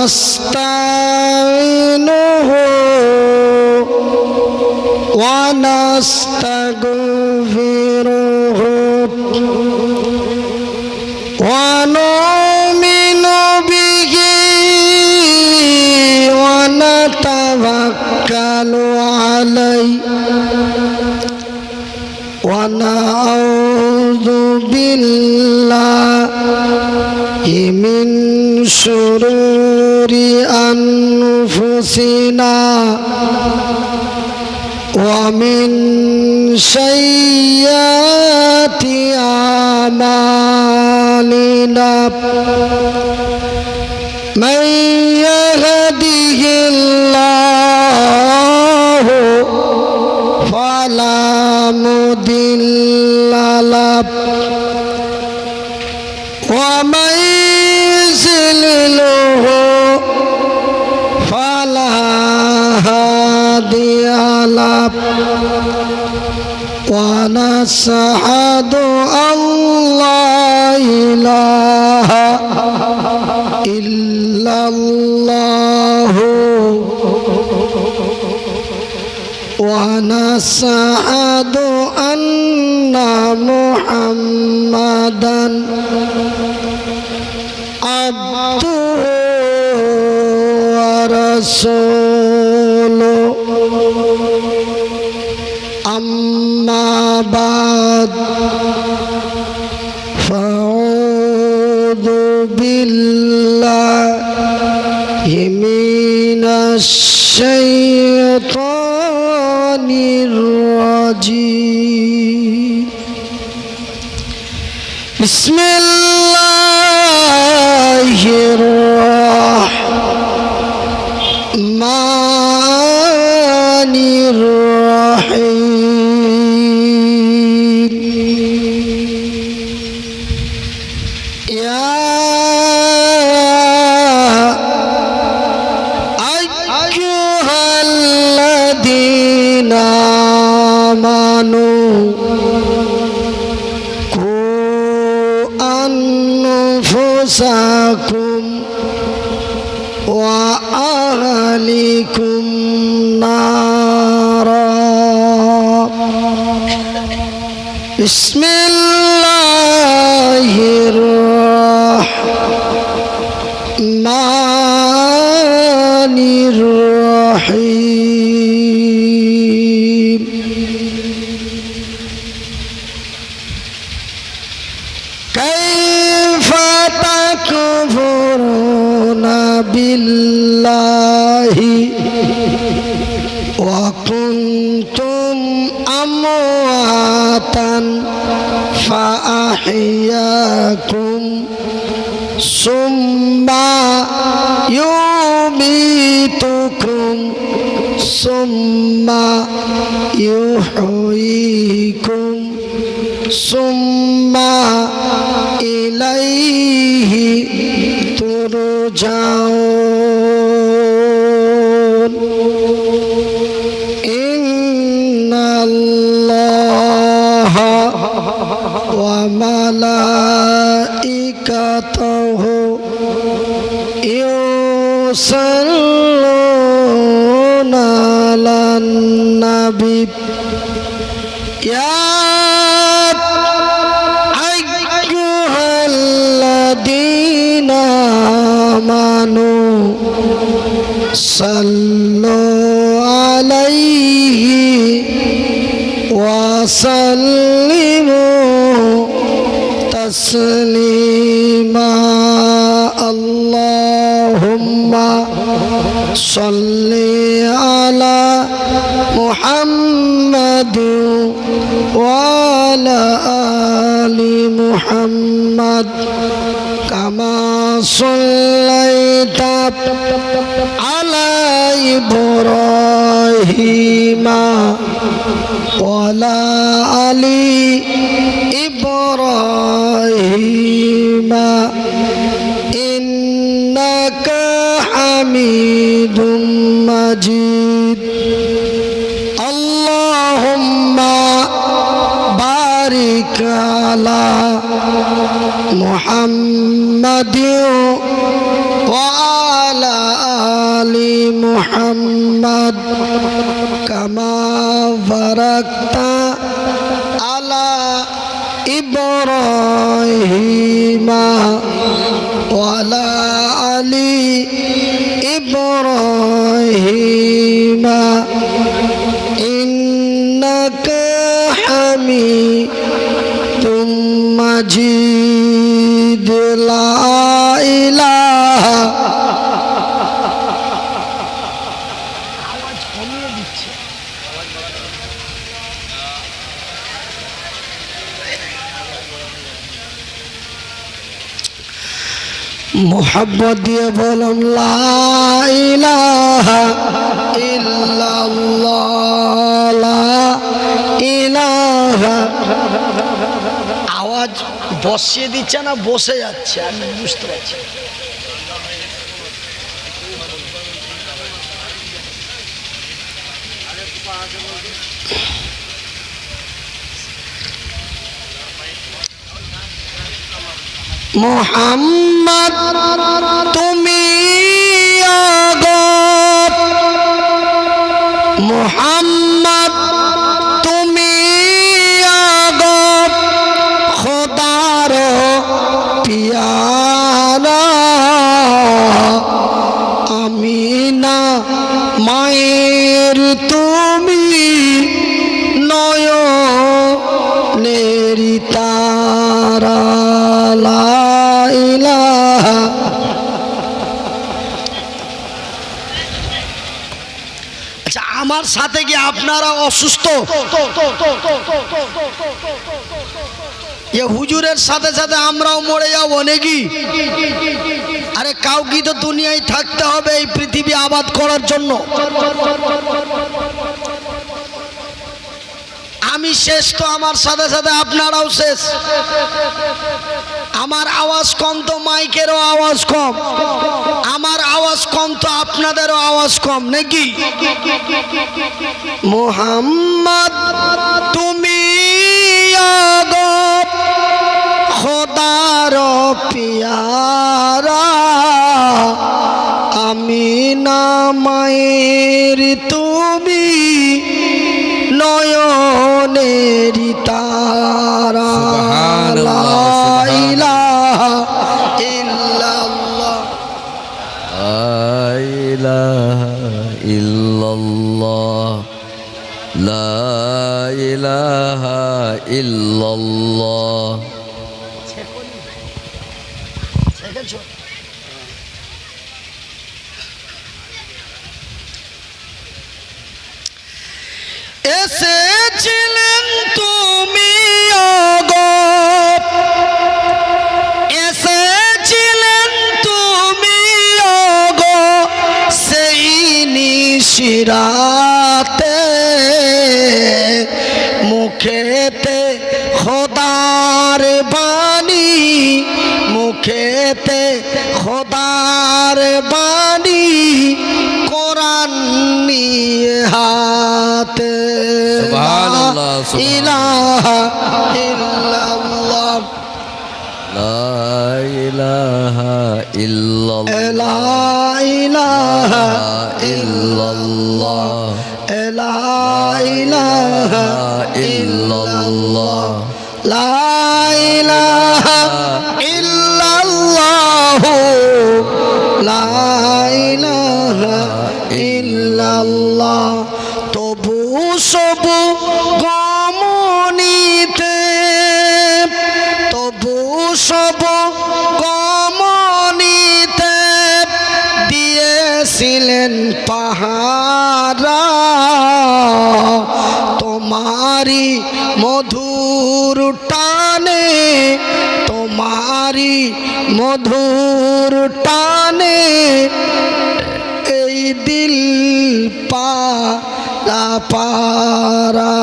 ونستعينه ونستغفره ونؤمن به ونتوكل عليه ونعوذ بالله من شرور أنفسنا ومن سيئات أعمالنا من يهده الله فلا مضل له ومن يضلله فلا هادي له ونشهد أن لا إله إلا الله ونشهد أن محمدا عبده ورسوله أما بعد فأعوذ بالله من الشيطان الرجيم بسم الله الرحمن الرحيم يا أيها الذين آمنوا أنفسكم وأهليكم نارا بسم الله الرحمن الرحيم كيف تكفرون بالله وكنتم أمواتا فأحياكم ثم يميتكم ثم يحييكم ثم إليه ترجعون إن الله وملائكته يصلون على النبي يا أيها الذين آمنوا صلوا عليه وسلموا تسليما اللهم صل على محمد وعلى آل محمد كما صليت على إبراهيم وعلى آل إبراهيم إنك حميد مجيد اللهم بارك على محمد وعلى আলা আলি মুহাম্মাদ কামা বারাকতা আলা ইব্রাহিম ওয়া আলা আলি ইব্রাহিম ইন্নাকা হামিদুম মাজিদ লা ইলাহা মোহাব্বত দিয়ে বলুন লা ইলাহা ইল্লাল্লাহ লা ইলাহা। আওয়াজ বসিয়ে দিচ্ছে না বসে যাচ্ছে আমি বুঝতে পারছি। মুহাম্মদ তুমি আগত, মুহাম্মদ তুমি আগত খোদার পিয়ারা, আমিনা মায়ের তুমি নয়নের তারা লা ইলাহা। আচ্ছা আমার সাথে কি আপনারা অসুস্থ? হুজুরের সাথে সাথে আমরাও মরে যাবো নাকি? আরে কাউকে তো দুনিয়ায় থাকতে হবে এই পৃথিবী আবাদ করার জন্য। আমি শেষ তো আমার সাথে সাথে আপনারাও শেষ। আমার আওয়াজ কম তো মাইকেরও আওয়াজ কম, আমার আওয়াজ কম তো আপনাদেরও আওয়াজ কম নাকি? মুহাম্মদ তুমি আগত খোদার পিয়ারা, আমিনা মায়ের তুমি নয়নের তারা লা ইলাহা ইল্লাল্লাহ লা ইলাহা ইল্লাল্লাহ লা ইলাহা ইল্লাল্লাহ। এসেছিলেন তুমি আগত, এসেছিলেন তুমি আগত সেই নিশিরাতে, মুখেতে খোদার বাণী, মুখেতে খোদার বাণী, কোরআন নিয়ে হাতে সুবহানাল্লাহ ইলাহা ইল্লাল্লাহ লা ইলাহা ইল্লাল্লাহ লা ইলাহা ইল্লাল্লাহ লা ইলাহা ইল্লাল্লাহ লা ইলাহা ইল্লাল্লাহ লা ইলাহা ইল্লাল্লাহ। তবু সবু গমনিতে, তবু সব গমনিতে দিয়েছিলেন পাহারা, তোমারি মধুর টানে, তোমারি মধুর টানে এই দিল পারা পারা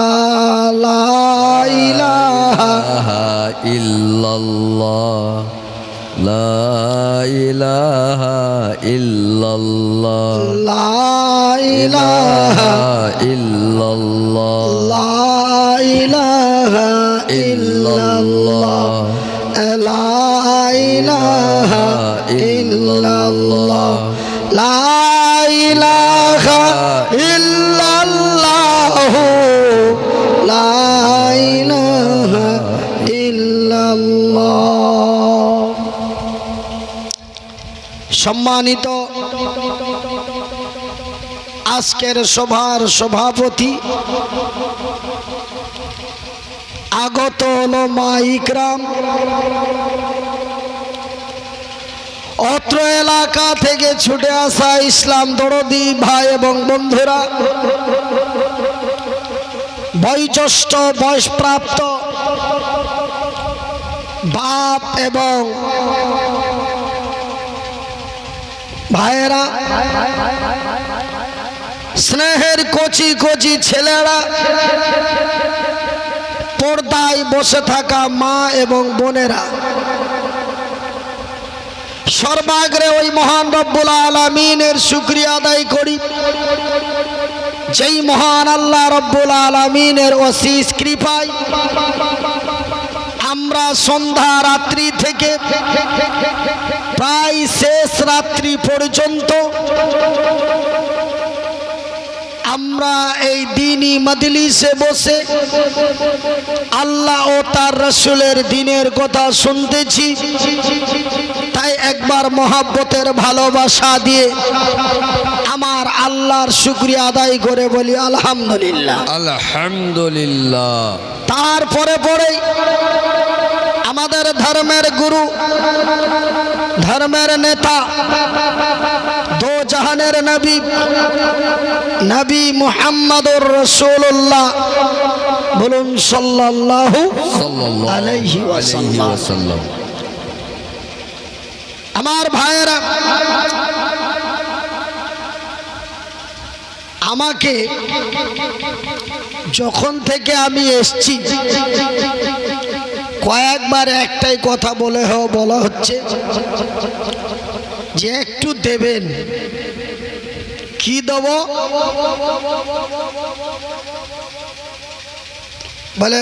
লা ইলাহা ইল্লাল্লাহ লা ইলাহা ইল্লাল্লাহ লা ইলাহা ইল্লাল্লাহ লা ইলাহা ইল্লাল্লাহ লা ইলাহা ইল্লাল্লাহ ইল্লাল্লাহ। সম্মানিত আজকের সভার সভাপতি, আগত ওলামা ইকরাম, অত্র এলাকা থেকে ছুটে আসা ইসলাম দরদি ভাই এবং বন্ধুরা, বয়োজ্যেষ্ঠ বয়সপ্রাপ্ত বাপ এবং ভাইয়েরা, স্নেহের কচি কচি ছেলেরা, পর্দায় বসে থাকা মা এবং বোনেরা, সর্বাগ্রে ওই মহান রব্বুল আলামিনের শুকরিয়া আদায় করি, যেই মহান আল্লাহ রব্বুল আলামিনের অশেষ কৃপায় আমরা সন্ধ্যা রাত্রি থেকে প্রায় শেষ রাত্রি পর্যন্ত আমরা এই দ্বীনি মজলিসে বসে আল্লাহ ও তার রাসূলের দ্বীনের কথা শুনতেছি। তাই একবার মহব্বতের ভালোবাসা দিয়ে আমার আল্লাহর শুকরিয়া আদায় করে বলি আলহামদুলিল্লাহ। আলহামদুলিল্লাহ। তারপরে পরেই আমাদের ধর্মের গুরু, ধর্মের নেতা, দো জাহানের নবী, নবী মুহাম্মদুর রাসূলুল্লাহ, বলুন সাল্লাল্লাহু আলাইহি ওয়াসাল্লাম। আমার ভাইয়েরা, আমাকে যখন থেকে আমি এসছি কয়েকবার একটাই কথা বলা হচ্ছে যে একটু দেবেন। কি দেব? বলে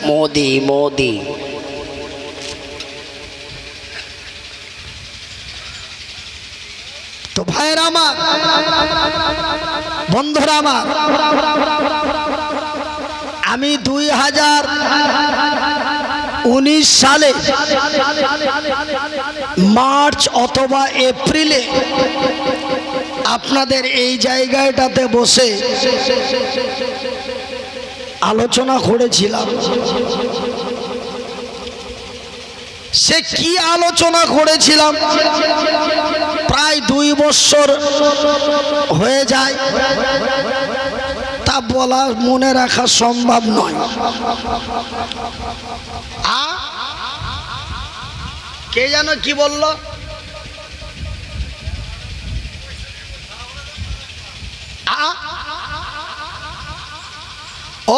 মোদি মোদি। তো ভাইয়েরা আমার, বন্ধুরা আমার, আমি 2019 সালে মার্চ অথবা এপ্রিলে আপনাদের এই জায়গাটাতে বসে আলোচনা করেছিলাম। সে কি আলোচনা করেছিলাম প্রায় 2 বছর হয়ে যায়, তা বলা মনে রাখা সম্ভব নয়। কে জানো কি বলল?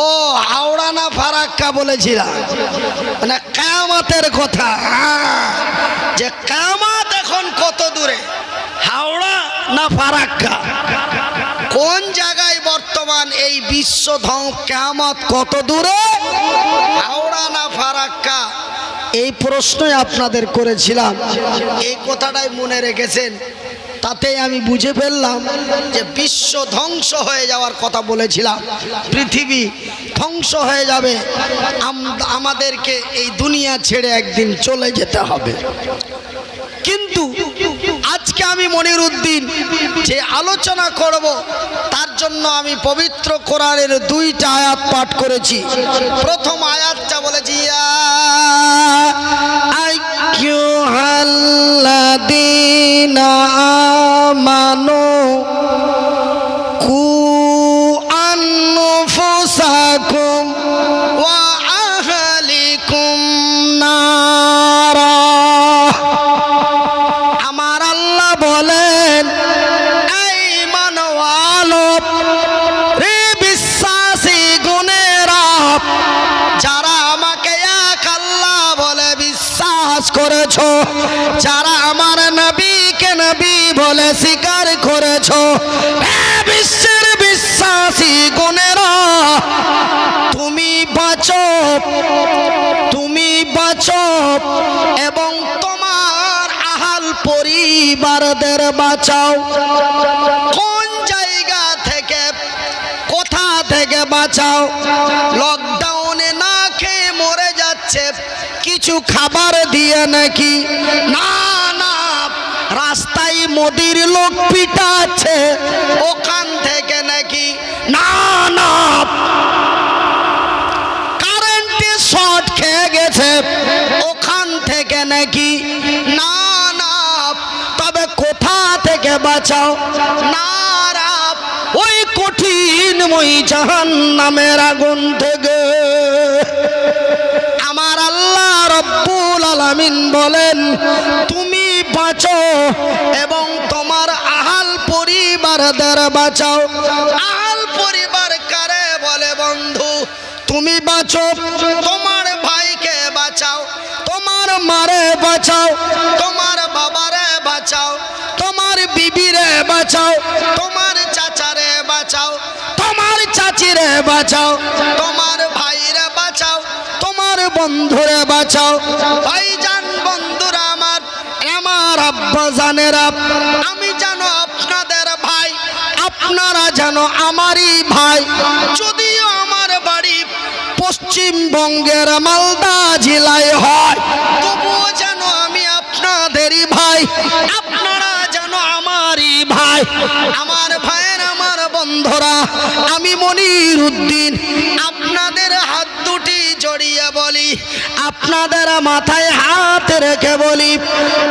ও হাওড়া না ফারাক্কা বলেছিলাম, মানে কিয়ামতের কথা, যে কিয়ামত এখন কত দূরে, হাওড়া না ফারাক্কা, কোন জায়গায় বর্তমান এই বিশ্ব কিয়ামত কত দূরে, হাওড়া না ফারাক্কা, এই প্রশ্নই আপনাদের করেছিলাম। এই কথাটাই মনে রেখেছেন, তাতেই আমি বুঝে ফেললাম যে বিশ্ব ধ্বংস হয়ে যাওয়ার কথা বলেছিলাম, পৃথিবী ধ্বংস হয়ে যাবে, আমাদেরকে এই দুনিয়া ছেড়ে একদিন চলে যেতে হবে। কিন্তু আজকে আমি মনিরউদ্দিন যে আলোচনা করব, তার জন্য আমি পবিত্র কোরআনের 2টা আয়াত পাঠ করেছি। প্রথম আয়াতটা বলেছি, ইয়া আইয়ুহাল্লাযীনা আমানু কু আনফুসাকুম ওয়া আহলিকুম নারা। আমার আল্লাহ বলেন, এই মানওয়ালো রে বিশ্বাসী গুণেরা, যারা আমাকে এক আল্লাহ বলে বিশ্বাস করেছো, যারা আমার নবীকে নবী বলে স্বীকার করেছো, বিশ্বের বিশ্বাসী গুণেরা, তুমি বাঁচো, তুমি বাঁচো এবং তোমার আহাল পরিবারদের বাঁচাও। কোন জায়গা থেকে, কোথা থেকে বাঁচাও? লকডাউনে না খেয়ে মরে যাচ্ছে গেছে কিছু খাবার দিয়ে নাকি, না না, রাস্তায় মোদির লোক পিটাচ্ছে ওখান থেকে নাকি, না না, কারেন্টে শর্ট খেয়ে গেছে ওখান থেকে নাকি, না না, তবে কোথা থেকে বাঁচাও, না রা, ওই কঠিনময় জাহান্নামের আগুন থেকে। আমার আল্লাহ রব্বুল আলামিন বলেন তুমি বাঁচো এবং তোমার আহাল পরিবারদের বাঁচাও। আহাল পরিবার কারে বলে বন্ধু? তুমি বাঁচো, তোমার ভাইকে বাঁচাও, তোমার মারে বাঁচাও, তোমার বাবারে বাঁচাও, তোমার বিবিরে বাঁচাও, তোমার চাচারে বাঁচাও, তোমার চাচিরে বাঁচাও, তোমার ভাইরে বাঁচাও, তোমার বন্ধুরে বাঁচাও। ভাইজান বন্ধুরা আমার, আমার আব্বা জানেরা, আমি জানো আপনাদের ভাই, আপনারা জানো আমারই ভাই। যদিও আমার বাড়ি পশ্চিমবঙ্গের মালদা জেলায় হয়, তবুও যেন আমি আপনাদেরই ভাই, আপনারা জানো আমারই ভাই। আমার ভাইয়ের, আমার বন্ধুরা, আমি মনির উদ্দিন আপনাদের হাত দুটি জড়িয়ে বলি, আপনাদের মাথায় হাত রেখে বলি,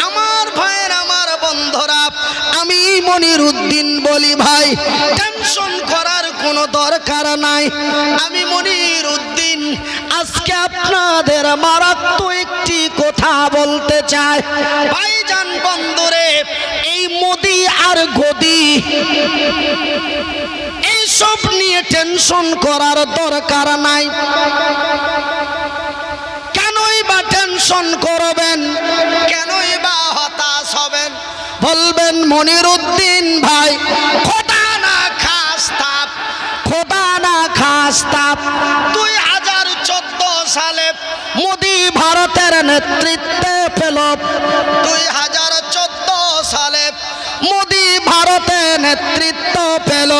আমার ভাইয়ের, আমার বন্ধুরা, আমি মনির উদ্দিন বলি ভাই, টেনশন করার কোনো দরকার নাই। আমি মনির উদ্দিন আজকে আপনাদের মারাত্মক একটি কথা বলতে চাই। ভাইজান বন্ধুরে, এই মোদি আর গদি এইসব নিয়ে টেনশন করার দরকার নাই। কেনই বা টেনশন করবেন? কেনই বা হতাশ হবেন? বলবেন মনির উদ্দিন ভাই, খোদা না খাস্তাব, খোদা না খাস্তাব, 2014 সালে মোদি ভারতের নেতৃত্বে পেল, 2014 সালে মোদি ভারতের নেতৃত্ব পেল।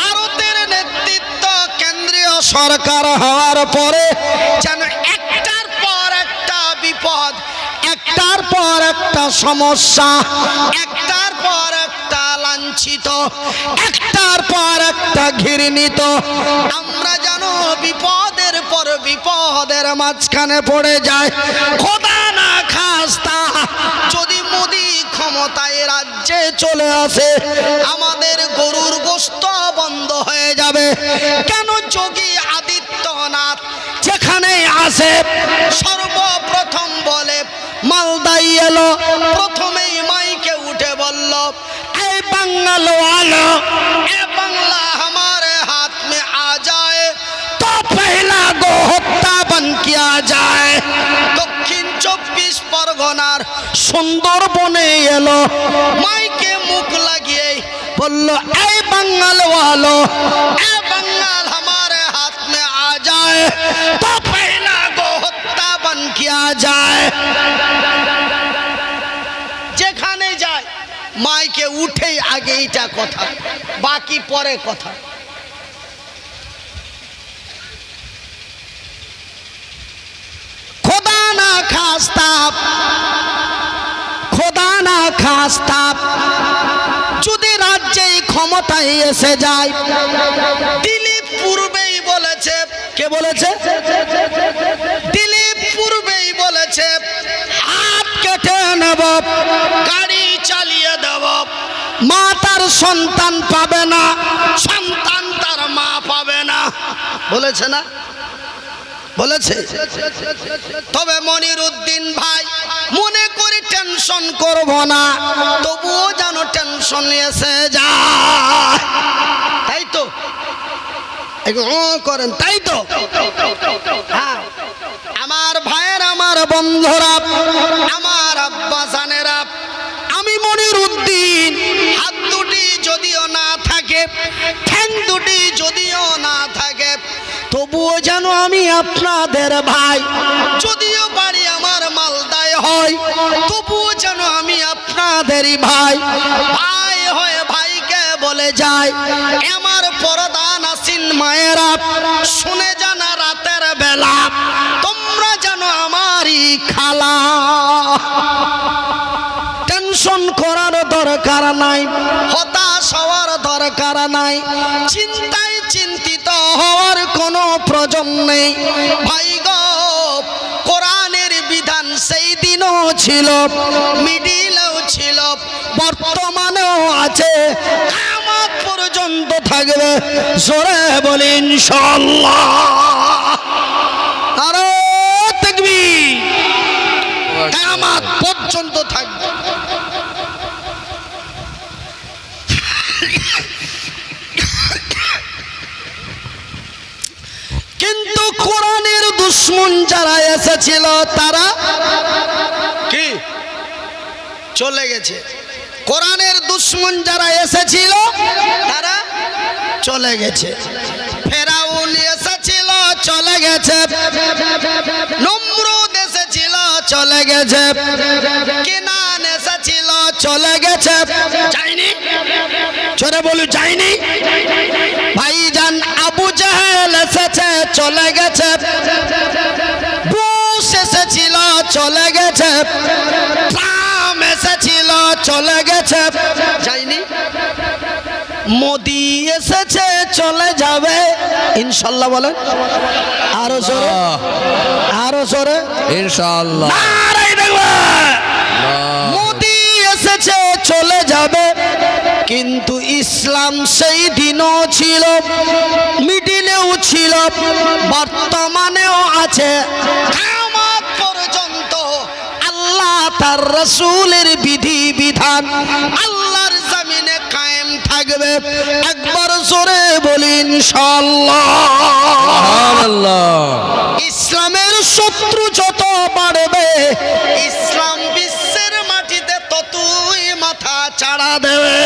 ভারতের নেতৃত্ব কেন্দ্রীয় সরকার হওয়ার পরে যেন একটার পর একটা বিপদ, একটার পর একটা সমস্যা, একটার পর একটা লাঞ্ছিত, একটার পর একটা ঘৃণিত, আমরা যেন বিপদের পর বিপদের মাঝখানে পড়ে যায়। খোদা না খাস্তা যদি মোদি ক্ষমতায় রাজ্যে চলে আসে, আমাদের গরুর গোশত বন্ধ হয়ে যাবে। কেন? যোগী আদিত্যনাথ যেখানে আসে সর্বপ্রথম বলে, মালদাই এলো, প্রথমেই মাইকে উঠে বলল, এই বাঙাল ওয়ালো, এ বাংলা हमारे हाथ में आ जाए तो पहला गो हत्या बन किया जाए। দক্ষিণ 24 পরগনার সুন্দরবনে এলো, মাইকে মুখ লাগিয়ে বলল, এই বাঙাল ওয়ালো, এ বাঙাল हमारे हाथ में आ जाए तो पहला गो हत्या बन किया जाए। যেখানে যায় মাইকে উঠেই আগে এটা কথা, বাকি পরে কথা। খোদা না খাস্তা, খোদা না খাস্তা যদি রাজ্যে ক্ষমতায় এসে যায়, দিলীপ পূর্বেই বলেছে, কে বলেছে? দিলীপ পূর্বেই বলেছে, হাত কেটে নেব, গাড়ি চালিয়ে দেব, মা তার সন্তান পাবে না, সন্তান তার মা পাবে না, বলেছে না? বলেছে। তবে মনির উদ্দিন ভাই মনে করে টেনশন করব না, তবুও যেন টেনশন এসে যায়, তাই তো করেন, তাই তো? হ্যাঁ, আমার ভাইয়ের, আমার বন্ধুরা, আমার আব্বা জানেরা, আমি মনির উদ্দিন হাত দুটি যদিও না থাকে, ঠ্যাং দুটি যদিও না থাকে, তবুও যেন আমি আপনাদের ভাই। যদিও বাড়ি আমার মালদায় হয়, তবুও যেন আমি আপনাদেরই ভাই। ভাই হয়ে ভাইকে বলে যায়। আমার পরদান আসিন মায়েরা শুনে জানা রাতের বেলা, তোমরা যেন নাই, হতাশ হওয়ার দরকার নাই, চিন্তায় চিন্তিত হওয়ার কোনো প্রয়োজন নেই। ভাই গো, কোরআনের বিধান সেই দিনও ছিল, মিডিলেও ছিল, বর্তমানেও আছে, কিয়ামত পর্যন্ত থাকবে। জোরে বলি ইনশাআল্লাহ। আরো তাকবীর। কিয়ামত পর্যন্ত থাকবে। কিন্তু কোরআনের দুশমন যারা এসেছিল তারা কি চলে গেছে। কোরআনের দুশমন যারা এসেছিল তারা চলে গেছে। ফেরাউন এসেছিল, চলে গেছে। নমরুদ এসেছিল, চলে গেছে। কিনান এসেছিল, চলে গেছে। যায়নি? জোরে বলি যায়নি? ভাইজান আবু জাহেল এসেছে, চলে গেছে। বুশ এসেছিল, চলে গেছে। ট্রাম্প এসেছিল, চলে গেছে। যায়নি? মোদি এসেছে, চলে যাবে ইনশাআল্লাহ। বলেন আরো জোরে, আরো জোরে ইনশাআল্লাহ। নারে তাকবীর। মোদি এসেছে, চলে যাবে, কিন্তু ইসলাম সেই দিনও ছিল, মিডিলেও ছিল, বর্তমানেও আছে, কিয়ামত পর্যন্ত আল্লাহ তার রাসূলের বিধি বিধান আল্লাহর জমিনে কায়েম থাকবে। একবার জোরে বলি ইনশাআল্লাহ। সুবহানাল্লাহ। ইসলামের শত্রু যত বাড়বে, ইসলাম বিশ্বের মাটিতে ততই মাথা চাড়া দেবে।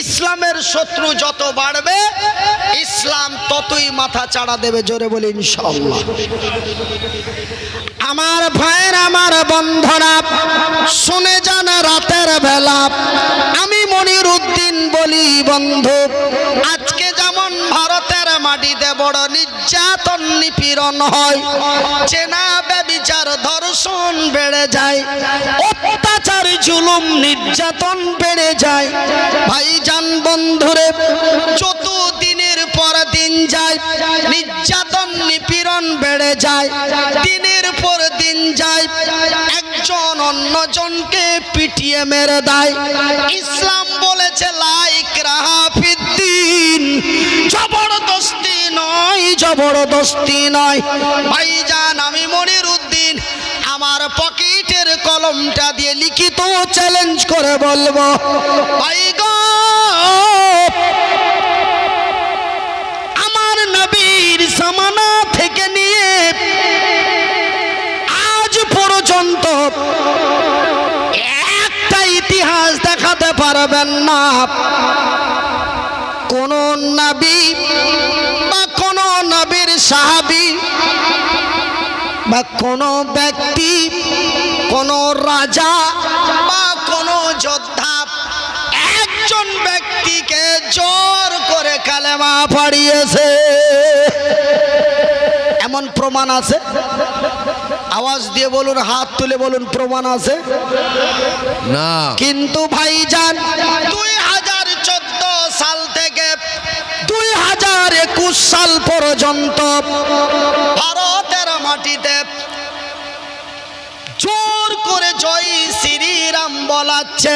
ইসলামের শত্রু যত বাড়বে, ইসলাম ততই মাথা চাড়া দেবে। জোরে বলি ইনশাআল্লাহ। আমার ভাইয়ের, আমার বন্ধুরা, শুনে যান রাতের বেলা আমি মনিরউদ্দিন বলি বন্ধু, আজকে যেমন ভারতের মাটিতে বড় নির্যাতন নিপীড়ন হয়, চেনা ব্যভিচার ধর্ষণ বেড়ে যায়, অত্যাচার জুলুম নির্যাতন বেড়ে যায়। ভাইজান বন্ধুরে, যত দিনের পর দিন যায় নির্যাতন নিপীড়ন বেড়ে যায়, দিনের পর দিন যায় একজন অন্যজনকে পিটিয়ে মেরে দেয়। ইসলাম বলেছে লা ইকরাহা ফিদ্দিন, জবরদস্তি নয়, জবরদস্তি নয়। ভাইজান আমি মনিরউদ্দিন আমার পকেটের কলমটা দিয়ে লিখিত চ্যালেঞ্জ করে বলবো, ভাই গো, আমার নবীর জামানা থেকে নিয়ে আজ পর্যন্ত একটা ইতিহাস দেখাতে পারবেন না কোন নবী বা কোন নবীর সাহাবী বা কোন ব্যক্তি, কোন রাজা বা কোন যোদ্ধা একজন ব্যক্তিকে জোর করে কালেমা পড়িয়েছে, এমন প্রমাণ আছে? আওয়াজ দিয়ে বলুন, হাত তুলে বলুন, প্রমাণ আছে? না। কিন্তু ভাইজান 2014 সাল থেকে 2021 সাল পর্যন্ত ভারতের মাটিতে জোর করে জয় শ্রীরাম বলাচ্ছে।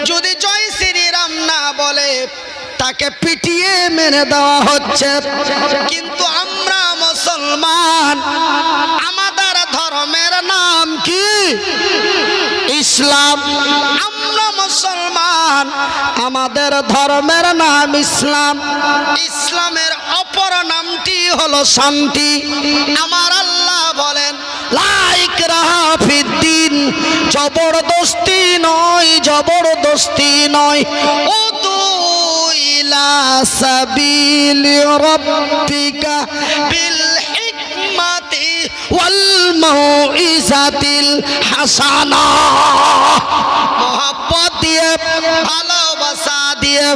যদি জয় শ্রীরাম না বলে তাকে পিটিয়ে মেরে দেওয়া হচ্ছে। কিন্তু আমরা মুসলমান, আমাদের ধর্মের নাম কি? ইসলাম। আমরা মুসলমান, আমাদের ধর্মের নাম ইসলাম। ইসলামের অপর নামটি হলো শান্তি। আমার আল্লাহ বলেন লা ইকরাহা ফিদ্দিন, জবরদস্তি নয়, জবরদস্তি নয়। উদু ইলা সাবিলি রাব্বিকা বিল হিকমাতি ওয়াল মাউইজাতিল হাসানা। মোহাব্বত দিয়ে, ভালোবাসা দিয়ে,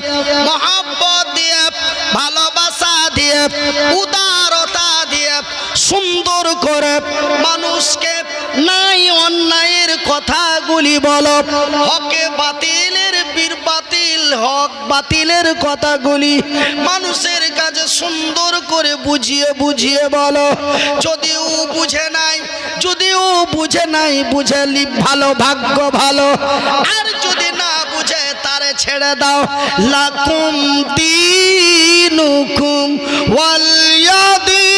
মোহাব্বত দিয়ে, ভালোবাসা দিয়ে, উদারতা দিয়ে সুন্দর করে মানুষকে নাই অন্যায়ের কথাগুলি বলো, হকে বাতিলের বীর বাতিল, হক বাতিলের কথাগুলি মানুষের কাছে সুন্দর করে বুঝিয়ে বুঝিয়ে বলো। যদিও বুঝে নাই, যদিও বুঝে নাই, বুঝেলি ভালো, ভাগ্য ভালো। আর যদি না বুঝে তারে ছেড়ে দাও। লাকুম দীনুকুম ওয়ালিয়াদিন।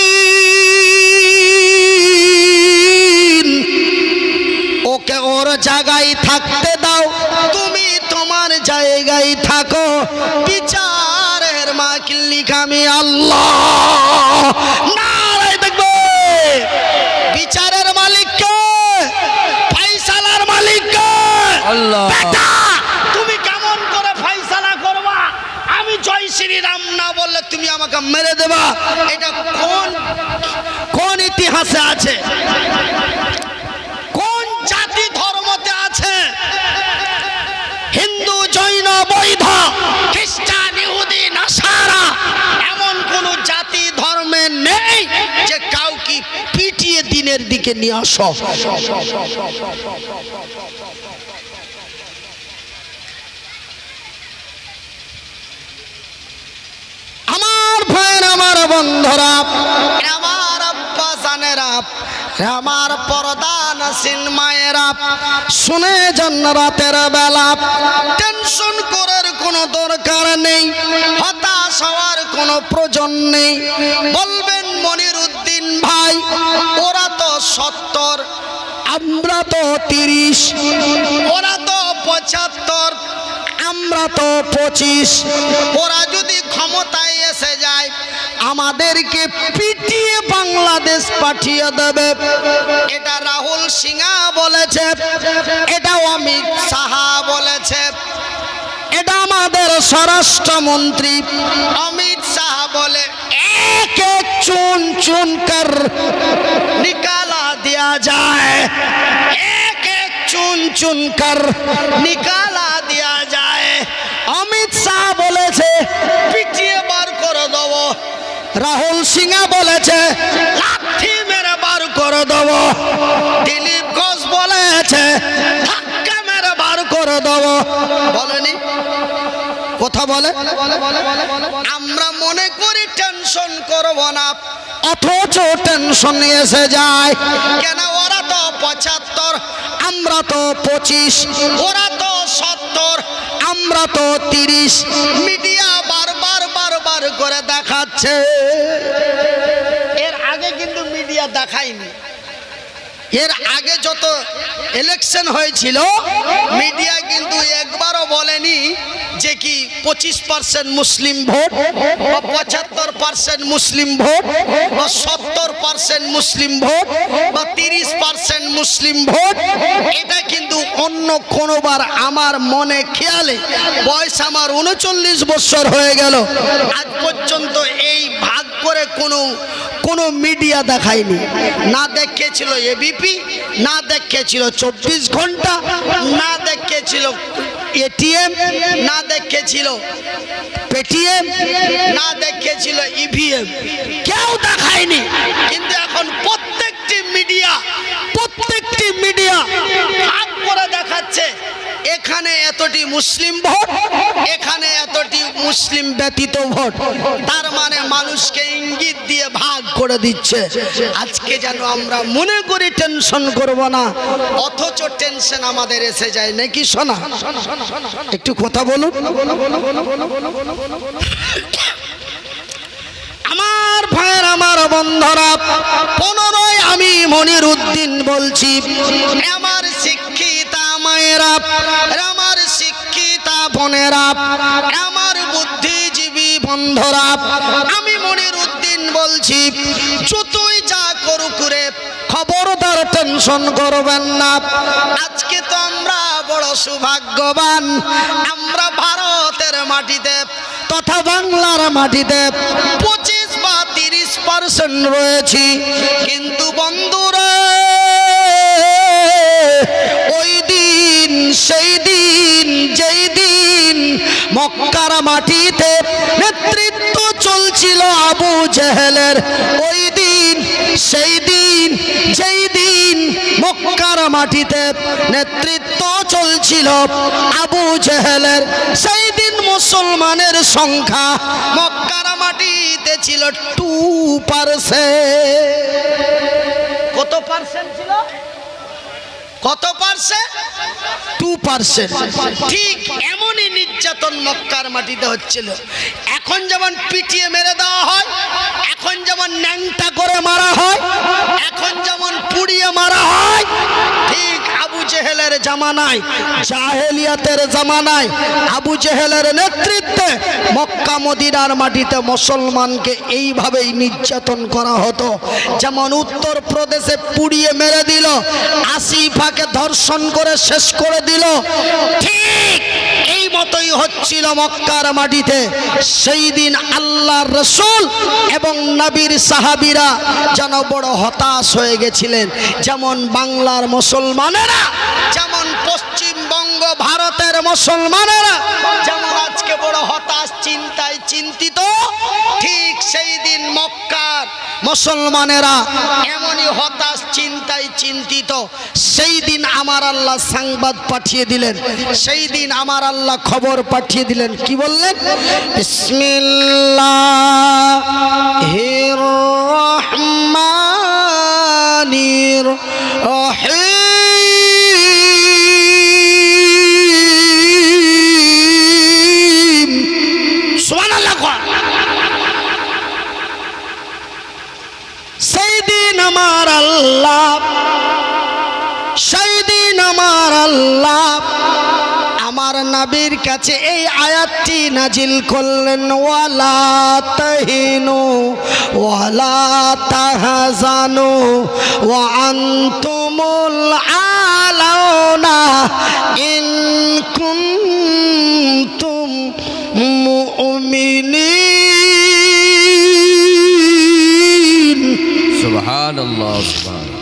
ওকে ওর জায়গায় থাকতে দাও, তুমি তোমার জায়গায় থাকো। বিচারের মালিক আমি আল্লাহ। নারায়ে তাকবীর। বিচারের মালিক কে? ফয়সালার মালিক কে? আল্লাহ। বেটা, তুমি কেমন করে ফয়সালা করবা? আমি জয় শ্রীরাম না বললে তুমি আমাকে মেরে দেবা। এটা কোন কোন ইতিহাসে আছে? কোন জাতি ধর্মতে আছে? হিন্দু, জৈন, বৌদ্ধ, খ্রিস্টান, ইহুদি, নাসারা, এমন কোন জাতি ধর্মে নেই যে কাউকে পিটিয়ে দিনের দিকে নিয়ে আসো। আমার ভাইয়ের, আমার বন্ধুরা, আমার আব্বা জানেরা, আমার পর্দা নাসিন মায়েরা, শুনে যান রাতের বেলা। টেনশন করার কোনো দরকার নেই, হতাশ হওয়ার কোনো প্রয়োজন নেই। বলবেন মনিরুদ্দিন ভাই, ওরা তো 70, আমরা তো 30, ওরা তো 75, আমরা তো 25। ওরা যদি ক্ষমতায় এসে যায় আমাদেরকে পিটিয়ে বাংলাদেশ পাঠিয়ে দেবে। এটা রাহুল সিংহা বলেছে, এটা অমিত শাহ বলেছে, এটা আমাদের স্বরাষ্ট্রমন্ত্রী অমিত শাহ বলে এক এক চুন চুন কর নিকালা दिया जाए, एक एक चुन चुन कर निकाला दिया जाए। অমিত শাহ বলেছে পিটিয়ে বার করে দেব। রাহুল সিংহ বলেছে লাঠি মেরে বার করে দেব। দিলীপ ঘোষ বলেছে ধাক্কা মেরে বার করে দেব। বলেনি? কথা বলে। আমরা মনে করি টেনশন করব না, অথচ টেনশন এসে যায়। কেন? ওরা তো 75, আমরা তো 25, ওরা তো 70, আমরা তো 30। মিডিয়া বারবার বারবার করে দেখাচ্ছে। এর আগে কিন্তু মিডিয়া দেখায়নি। এর আগে যত ইলেকশন হয়েছিল মিডিয়া কিন্তু একবারও বলেনি যে কি 25% মুসলিম ভোট বা 75% মুসলিম ভোট বা 70% মুসলিম ভোট বা 30% মুসলিম ভোট। এটা কিন্তু অন্য কোনোবার আমার মনে খেয়ালে, বয়স আমার 39 বছর হয়ে গেল, আজ পর্যন্ত এই ভাগ করে কোনো মিডিয়া দেখায়নি। না দেখিয়েছিল এবিপি, না দেখিয়েছিল 24 ঘন্টা, না দেখিয়েছিল এটিএম, না দেখিয়েছিল পেটিএম, না দেখিয়েছিল ইভিএম, কেউ দেখায়নি। কিন্তু এখন প্রত্যেকটি মিডিয়া ভাগ করে দেখাচ্ছে। এখানে এতটি মুসলিম ভোট, এখানে এতটি মুসলিম ব্যতীত ভোট। তার মানে মানুষকে ইঙ্গিত দিয়ে ভাগ করে দিচ্ছে। আজকে যেন আমরা মনে করি টেনশন করব না, অথচ টেনশন আমাদের এসে যায় নাকি? শোনা, একটু কথা বলুন। আমার ভাইয়ের, আমার বন্ধুরা, 15 আমি মনিরুদ্দিন বলছি। আমার শিক্ষিতা মায়েরা, আমার শিক্ষিতা বোনেরা, আমার বুদ্ধিজীবী বন্ধুরা, আমি মনিরুদ্দিন বলছি, যতই যা করুক রে খবরদার টেনশন করবেন না। আজকে তো আমরা বড় সৌভাগ্যবান, আমরা ভারতের মাটিতে তথা বাংলার মাটিতে 25 বা 30% রয়েছি। কিন্তু বন্ধুরা, ওই দিন, সেই দিন, যেই দিন মক্কার মাটিতে নেতৃত্ব চলছিল আবু জেহেলের, ওই দিন, সেই দিন, যেই দিন মক্কার মাটিতে নেতৃত্ব চলছিল আবু জেহেলের। সেই দিন মুসলমানের সংখ্যা মক্কার মাটিতে ছিল 2%। কত পার্সেন্ট ছিল? কত পার্সেন্ট? 2%। ঠিক এমনই নির্যাতন মক্কার মাটিতে হচ্ছিল। এখন যেমন পিটিয়ে মেরে দেওয়া হয়, এখন যেমন ন্যাংটা করে মারা হয়, এখন যেমন পুড়িয়ে মারা হয়, ঠিক আবু জেহেলের জামানায়, জাহেলিয়াতের জামানায় আবু জেহেলের নেতৃত্বে মক্কা মদিনার মাটিতে মুসলমানকে এইভাবেই নির্যাতন করা হতো। যেমন উত্তর প্রদেশে পুড়িয়ে মেরে দিল, আসিফাকে ধর্ষণ করে শেষ করে দিল, ঠিক এই মতোই হচ্ছিল মক্কার মাটিতে। সেই দিন আল্লাহর রাসূল এবং নবীর সাহাবীরা যেন বড় হতাশ হয়ে গেছিলেন। যেমন বাংলার মুসলমানেরা, যেমন পশ্চিমবঙ্গ ভারতের মুসলমানেরা যেমন আজকে বড় হতাশ, চিন্তায় চিন্তিত, ঠিক সেই দিন মক্কার মুসলমানেরা এমনই হতাশ, চিন্তায় চিন্তিত। সেই দিন আমার আল্লাহ সংবাদ পাঠিয়ে দিলেন, সেই দিন আমার আল্লাহ খবর পাঠিয়ে দিলেন। কি বললেন? বিসমিল্লাহির রহমানির রহিম। সুবহানাল্লাহ। সেই দিন আমার আল্লাহ, সেই দিন আমার আল্লাহ আমার নবীর কাছে এই আয়াতটি নাজিল করলেন, ওয়ালা তাহিনু ওয়ালা তাহজানু ওয়া আনতুমুল আলাউনা ইন কুনতুম মুমিনিন। সুবহানাল্লাহ, সুবহানাল্লাহ।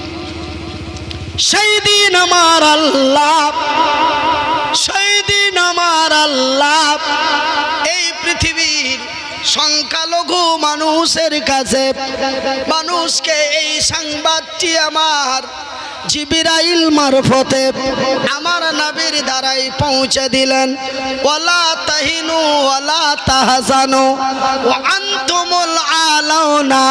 সেই দিন আমার আল্লাহ, সেই দিন আমার আল্লাহ এই পৃথিবীর সংখ্যালঘু মানুষের কাছে, মানুষকে এই সংবাদটি আমার জিবরাইল মারফতে আমার নবীর দ্বারাই পৌঁছে দিলেন। ওয়ালা তাহিনু ওয়ালা তাহজানু ওয়া আনতুমুল আলাউনা